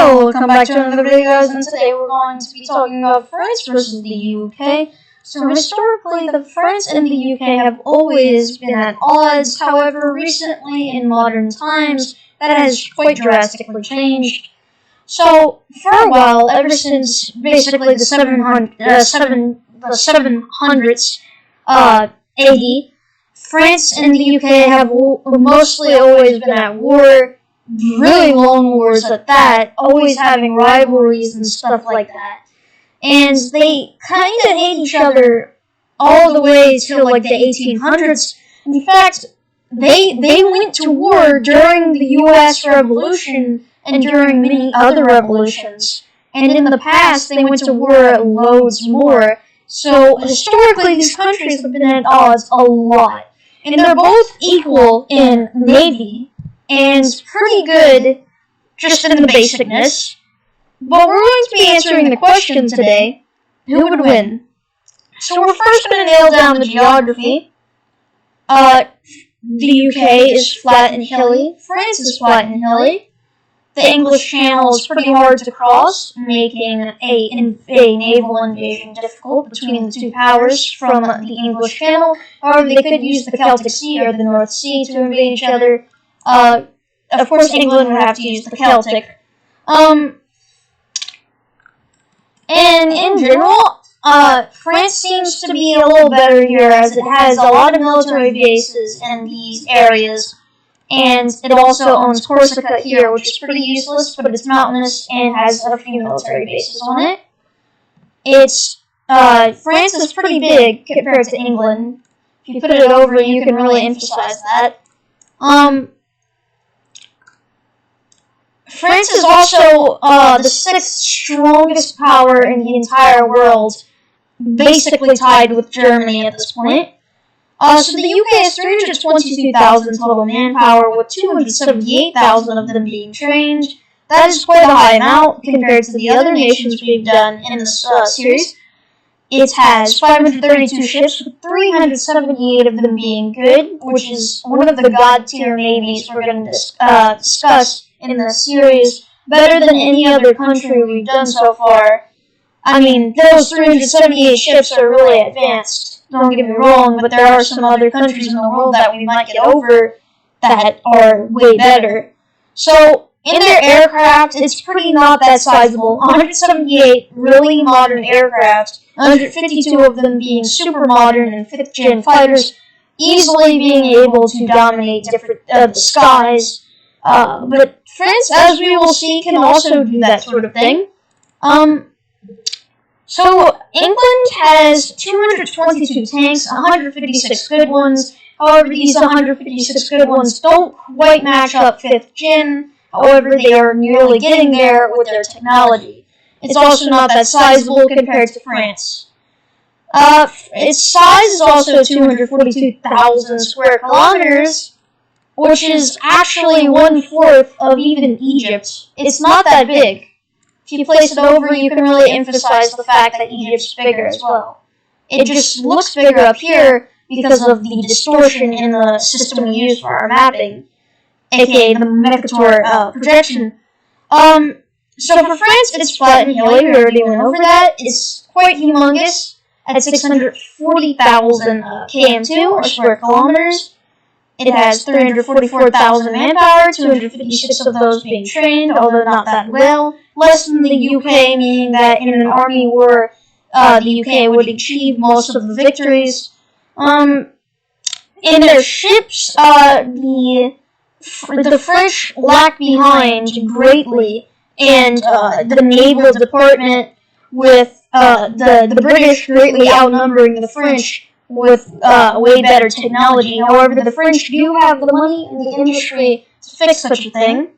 Welcome back to another video, guys, and today we're going to be talking about France versus the UK. So historically, the France and the UK have always been at odds. However, recently in modern times, that has quite drastically changed. So for a while, ever since basically the 700s AD, France and the UK have mostly always been at war. Really long wars at that, always having rivalries and stuff like that. And they kind of hate each other all the way till like the 1800s. In fact, they went to war during the US Revolution and during many other revolutions. And in the past, they went to war loads more. So historically, these countries have been at odds a lot. And they're both equal in navy. And pretty good just in the basicness. But we're going to be answering the question today, who would win? So we're first going to nail down the geography. The UK is flat and hilly. France is flat and hilly. The English Channel is pretty hard to cross, making a naval invasion difficult between the two powers from the English Channel. However, they could use the Celtic Sea or the North Sea to invade each other. Of course, England would have to use the Celtic. And in general, France seems to be a little better here, as it has a lot of military bases in these areas, and it also owns Corsica here, which is pretty useless, but it's mountainous and has a few military bases on it. France is pretty big compared to England. If you put it over, you can really emphasize that. France is also the 6th strongest power in the entire world, basically tied with Germany at this point. So the UK has 322,000 total manpower, with 278,000 of them being trained. That is quite a high amount compared to the other nations we've done in this series. It has 532 ships, with 378 of them being good, which is one of the god-tier navies we're going to discuss in the series, better than any other country we've done so far. I mean, those 378 ships are really advanced, don't get me wrong, but there are some other countries in the world that we might get over that are way better. So, in their aircraft, it's pretty not that sizable. 178 really modern aircraft, 152 of them being super modern and 5th-gen fighters, easily being able to dominate the skies. But France, as we will see, can also do that sort of thing. So, England has 222 tanks, 156 good ones. However, these 156 good ones don't quite match up 5th gen. However, they are nearly getting there with their technology. It's also not that sizable compared to France. Its size is also 242,000 square kilometers, which is actually 1/4 of even Egypt. It's not that big. If you place it over, you can really emphasize the fact that Egypt's bigger as well. It just looks bigger up here because of the distortion in the system we use for our mapping, aka the Mercator projection. So for France, it's flat and hilly. We already went over that. It's quite humongous at 640,000 km2, or square kilometers. It has 344,000 manpower, 256 of those being trained, although not that well. Less than the UK, meaning that in an army war, the UK would achieve most of the victories. In their ships, the French lag behind greatly, and the naval department, with the British greatly outnumbering the French with way better technology. However, the French do have the money and the industry to fix such a thing.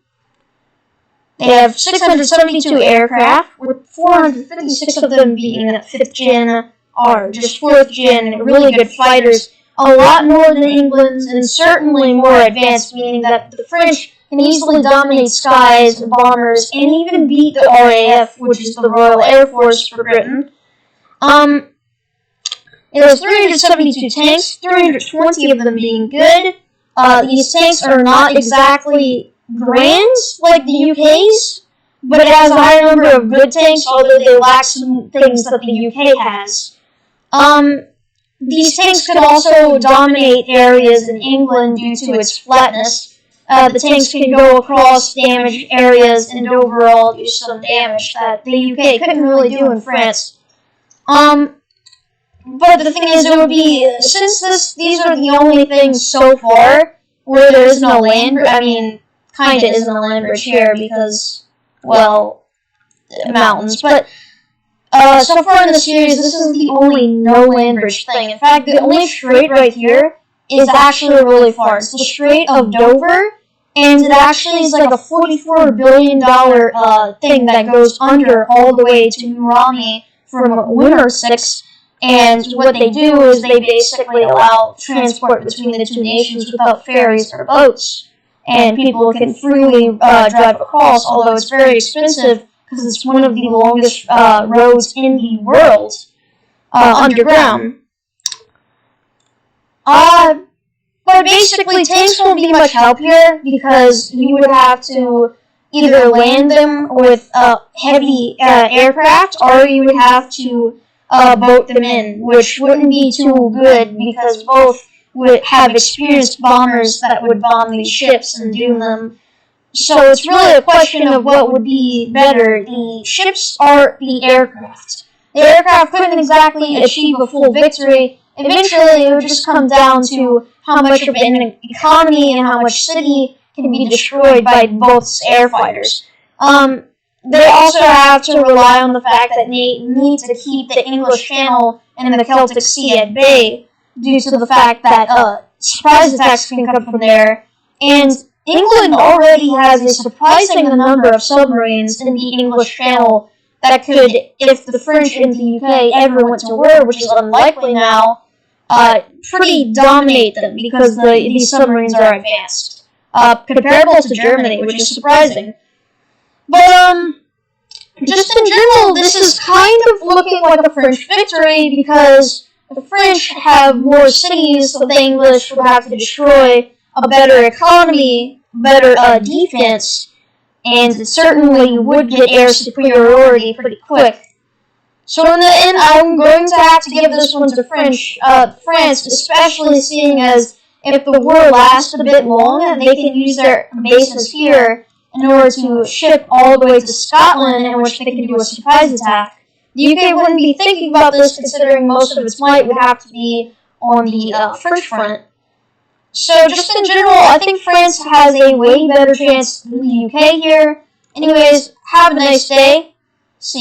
They have 672 aircraft, with 456 of them being 5th gen or just 4th gen, really good fighters. A lot more than England's, and certainly more advanced, meaning that the French can easily dominate skies, bombers, and even beat the RAF, which is the Royal Air Force for Britain. It has 372 tanks, 320 of them being good. These tanks are not exactly grand like the UK's, but it has a high number of good tanks, although they lack some things that the UK has. These tanks could also dominate areas in England due to its flatness. The tanks can go across damaged areas and overall do some damage that the UK couldn't really do in France. But the thing is, it would be, since these are the only things so far where there is no land, I mean, kinda isn't a land bridge here because, well, mountains, but so far in the series, this is the only no land bridge thing. In fact, the only strait right here is actually really far. It's the Strait of Dover, and it actually is like a $44 billion thing that goes under all the way to Murami from Winter 6. And what they do is they basically allow transport between the two nations without ferries or boats. And people can freely drive across, although it's very expensive because it's one of the longest roads in the world underground. But basically, tanks won't be much help here because you would have to either land them with heavy aircraft, or you would have to boat them in, which wouldn't be too good because both would have experienced bombers that would bomb these ships and doom them. So it's really a question of what would be better, the ships or the aircraft. The aircraft couldn't exactly achieve a full victory. Eventually, it would just come down to how much of an economy and how much city can be destroyed by both air fighters. They also have to rely on the fact that they need to keep the English Channel and the Celtic Sea at bay due to the fact that surprise attacks can come from there. And England already has a surprising number of submarines in the English Channel that could, if the French and the UK ever went to war, which is unlikely now, pretty dominate them because these submarines are advanced, comparable to Germany, which is surprising. But, just in general, this is kind of looking like a French victory because the French have more cities, so the English would have to destroy a better economy, better defense, and it certainly would get air superiority pretty quick. So in the end, I'm going to have to give this one to France, especially seeing as if the war lasted a bit long, they can use their bases here in order to ship all the way to Scotland, in which they can do a surprise attack. The UK wouldn't be thinking about this, considering most of its might would have to be on the French front. So just in general, I think France has a way better chance than the UK here. Anyways, have a nice day. See you.